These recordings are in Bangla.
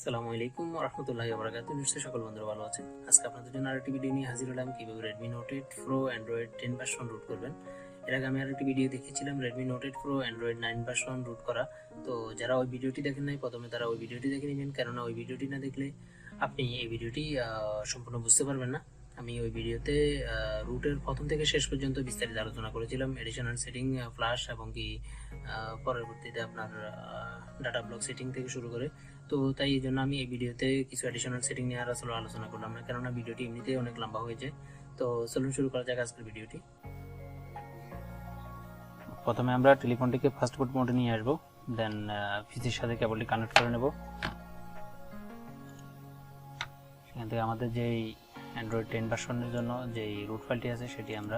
আসসালামু আলাইকুম ওয়া রাহমাতুল্লাহি ওয়া বারাকাতুহু। নিশ্চয়ই সকল বন্ধুরা ভালো আছেন। আজকে আপনাদের জন্য আরেকটি ভিডিও নিয়ে হাজির হলাম কিভাবে Redmi Note 8 Pro Android 10 version root করবেন। এর আগে আমি আরেকটি ভিডিও দেখিয়েছিলাম Redmi Note 8 Pro Android 9 version root করা। তো যারা ওই ভিডিওটি দেখেন নাই প্রথমে তারা ওই ভিডিওটি দেখে নেবেন, কেননা ওই ভিডিওটি না দেখলে আপনি এই ভিডিওটি সম্পূর্ণ বুঝতে পারবেন না। আমি ওই ভিডিওতে রুটের প্রথম থেকে শেষ পর্যন্ত বিস্তারিত আলোচনা করেছিলাম, এডিশনাল সেটিং, ফ্ল্যাশ এবং কি পরবর্তীতে আপনার ডাটা ব্লক সেটিং থেকে শুরু করে। তো তাই এই জন্য আমি এই ভিডিওতে কিছু অ্যাডিশনাল সেটিং নিয়ে আর আসলে আলোচনা করলাম না, কেননা ভিডিওটি এমনিতেই অনেক লম্বা হয়ে যায়। তো চলুন শুরু করা যাক আজকের ভিডিওটি। প্রথমে আমরা টেলিফোনটিকে ফাস্ট বুট মোডে নিয়ে আসবো, দেন পিসির সাথে কেবলটি কানেক্ট করে নেব। সেখান থেকে আমাদের যেই অ্যান্ড্রয়েড 10 ভার্সনের জন্য যেই রুট ফাইলটি আছে সেটি আমরা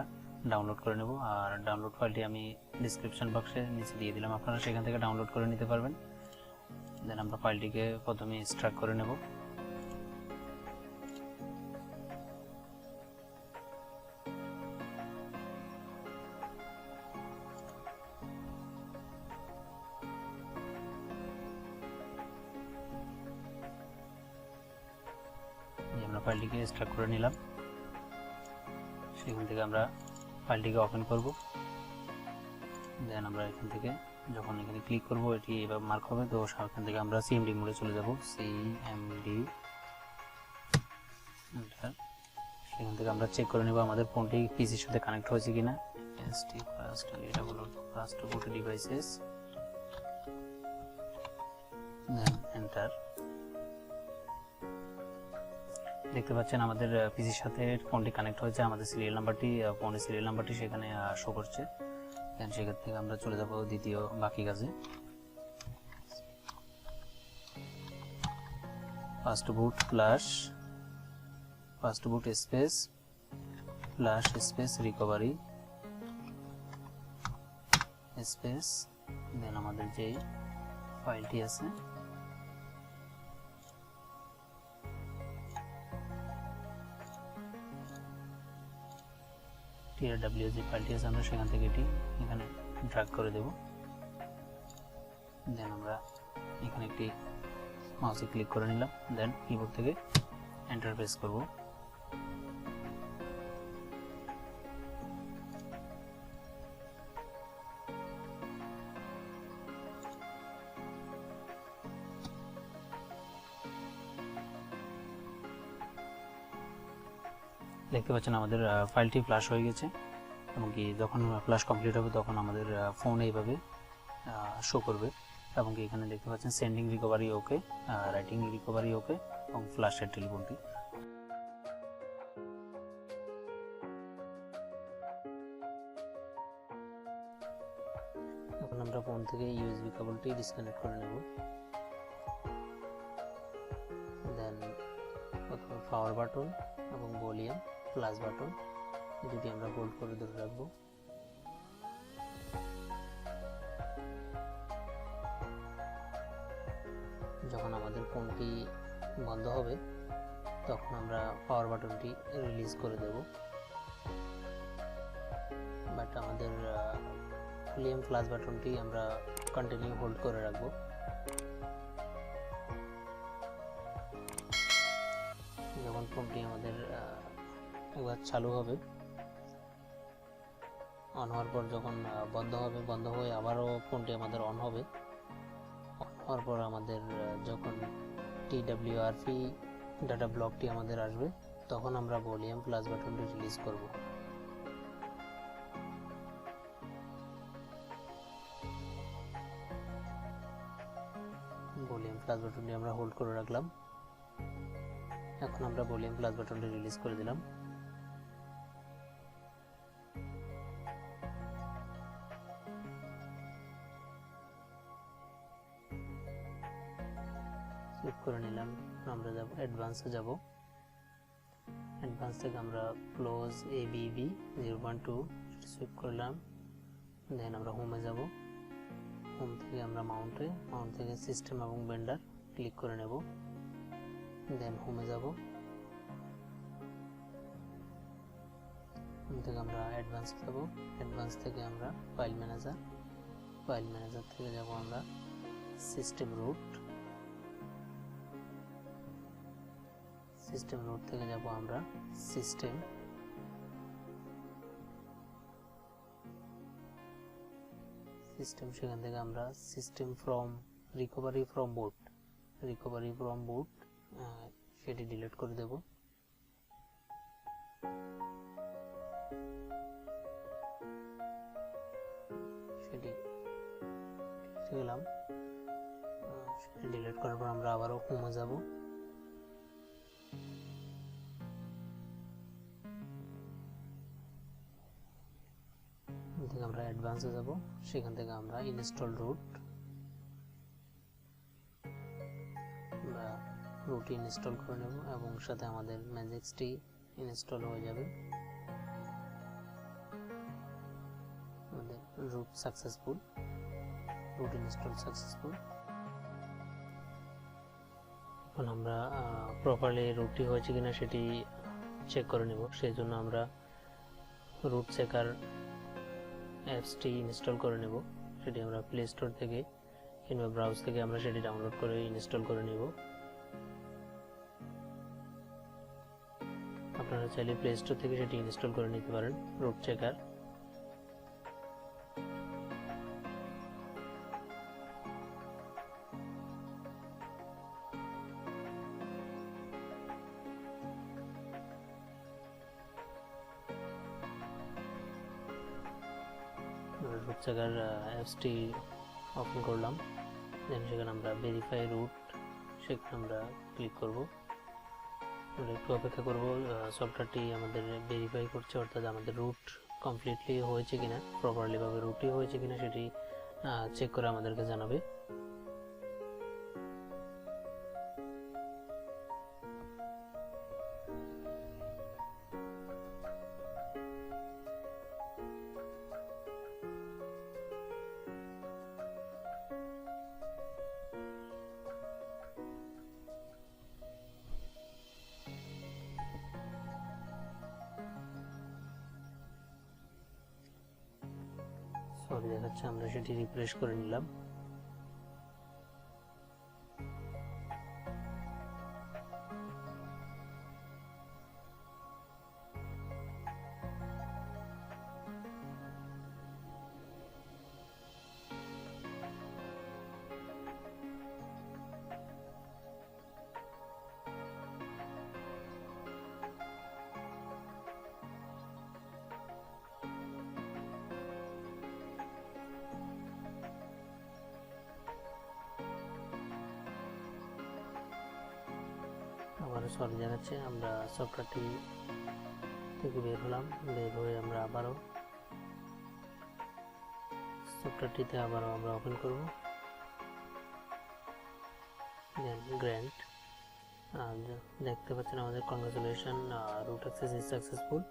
ডাউনলোড করে নেব, আর ডাউনলোড ফাইলটি আমি ডিসক্রিপশন বক্সে নিচে দিয়ে দিলাম, আপনারা সেখান থেকে ডাউনলোড করে নিতে পারবেন। দেন আমরা ফাইলটিকে প্রথমে এক্সট্রাক্ট করে নেব। আমরা ফাইলটিকে এক্সট্রাক্ট করে নিলাম। সেখান থেকে আমরা ফাইলটিকে ওপেন করব। দেন আমরা এখান থেকে যখন এখানে ক্লিক করব এটি এভাবে মার্ক হবে, তো সেখান থেকে আমরা সিএমডি মোডে চলে যাব। সিএমডি, সেখান থেকে আমরা চেক করে নেব আমাদের ফোনটি পিসির সাথে কানেক্ট হয়েছে কিনা। এসটি ফার্স্ট, এটা হলো ফার্স্ট বুট ডিভাইসেস, দেন এন্টার। দেখতে পাচ্ছেন আমাদের পিসির সাথে ফোনটি কানেক্ট হয়েছে, আমাদের সিরিয়াল নাম্বারটি, ফোনের সিরিয়াল নাম্বারটি সেখানে শো করছে। দেন সেখান থেকে আমরা চলে যাব দ্বিতীয় বাকি কাজে। First boot flash, first boot space flash space recovery space, then আমাদের যে ফাইলটি আছে TWRP যে ফাইলটি আছে আমরা সেখান থেকে এটি এখানে ড্র্যাগ করে দেব। দেন আমরা এখানে একটি মাউসে ক্লিক করে নিলাম, দেন কিবোর্ড থেকে এন্টার প্রেস করব। দেখতে পাচ্ছেন আমাদের ফাইলটি ফ্ল্যাশ হয়ে গেছে, এবং কি যখন ফ্ল্যাশ কমপ্লিট হবে তখন আমাদের ফোন এইভাবে শো করবে, এবং কি এখানে দেখতে পাচ্ছেন সেন্ডিং রিকভারি ওকে, রাইটিং রিকভারি ওকে, এবং ফ্ল্যাশের টেলিফোনটি। এখন আমরা ফোন থেকে ইউএসবি কেবলটি ডিসকানেক্ট করে নেব। দেন প্রথমে পাওয়ার বাটন এবং ভলিউম প্লাস বাটন দুটি আমরা হোল্ড করে ধরে রাখবো। যখন আমাদের ফোনটি বন্ধ হবে তখন আমরা পাওয়ার বাটনটি রিলিজ করে দেব, বাট আমাদের ভলিউম প্লাস বাটনটি আমরা কন্টিনিউ হোল্ড করে রাখবো। যখন ফোনটি আমাদের একবার চালু হবে, অন হওয়ার পর যখন বন্ধ হবে, বন্ধ হয়ে আবারও ফোনটি আমাদের অন হবে। অন হওয়ার পর আমাদের যখন TWRP ডাটা ব্লকটি আমাদের আসবে তখন আমরা ভলিউম প্লাস বাটনটি রিলিজ করব। ভলিউম প্লাস বাটনটি আমরা হোল্ড করে রাখলাম। এখন আমরা ভলিউম প্লাস বাটনটি রিলিজ করে দিলাম। ক্লিক করে নিলাম। আমরা যাব অ্যাডভান্সে, যাব অ্যাডভান্স থেকে আমরা ক্লোজ ABB 0.2 সুইপ করলাম। দেন আমরা হোমে যাব, হোম থেকে আমরা মাউন্ট থেকে সিস্টেম এবং ভেন্ডার ক্লিক করে নেব। দেন হোমে যাব, হোম থেকে আমরা অ্যাডভান্স যাব, অ্যাডভান্স থেকে আমরা ফাইল ম্যানেজার থেকে যাব আমরা সিস্টেম রুট, সিস্টেম রুট থেকে যাব আমরা সিস্টেম, সেখান থেকে আমরা সিস্টেম ফ্রম রিকভারি ফ্রম বুট সেটি ডিলিট করে দেব। সেটি গেলাম, ডিলিট করার পর আমরা আবারও হোমে যাব। আমরা অ্যাডভান্সে যাব, সেখান থেকে আমরা ইনস্টল রুট ইনস্টল করে নেব এবং সাথে আমাদের ম্যাজিক্সটি ইনস্টল হয়ে যাবে। আমাদের root successful, root install successful. এখন আমরা প্রপারলি রুটটি হয়েছে কিনা সেটি চেক করে নেব। সেই জন্য আমরা রুট চেকার অ্যাপসটি ইনস্টল করে নেব। সেটি আমরা প্লে স্টোর থেকে কিংবা ব্রাউজ থেকে আমরা সেটি ডাউনলোড করে ইনস্টল করে নেব। আপনারা চাইলে প্লে স্টোর থেকে সেটি ইনস্টল করে নিতে পারেন, রুট চেকার। রুট চেকার অ্যাপসটি ওপেন করলাম, দেন সেখানে আমরা ভেরিফাই রুট, সেখানে আমরা ক্লিক করব। আমরা একটু অপেক্ষা করব, সফটওয়্যারটি আমাদের ভেরিফাই করছে, অর্থাৎ আমাদের রুট কমপ্লিটলি হয়েছে কিনা, প্রপারলি ভাবে রুটই হয়েছে কিনা সেটি চেক করে আমাদেরকে জানাবে। সরি দেখাচ্ছে, আমরা সেটি রিফ্রেশ করে নিলাম। আবারও সরি জানাচ্ছে, আমরা সফটওয়্যারটি থেকে বের হলাম। বের হয়ে আমরা আবারও সফটওয়্যারটিতে আমরা ওপেন করব। দেন গ্র্যান্ট, দেখতে পাচ্ছেন আমাদের congratulation, root access is successful.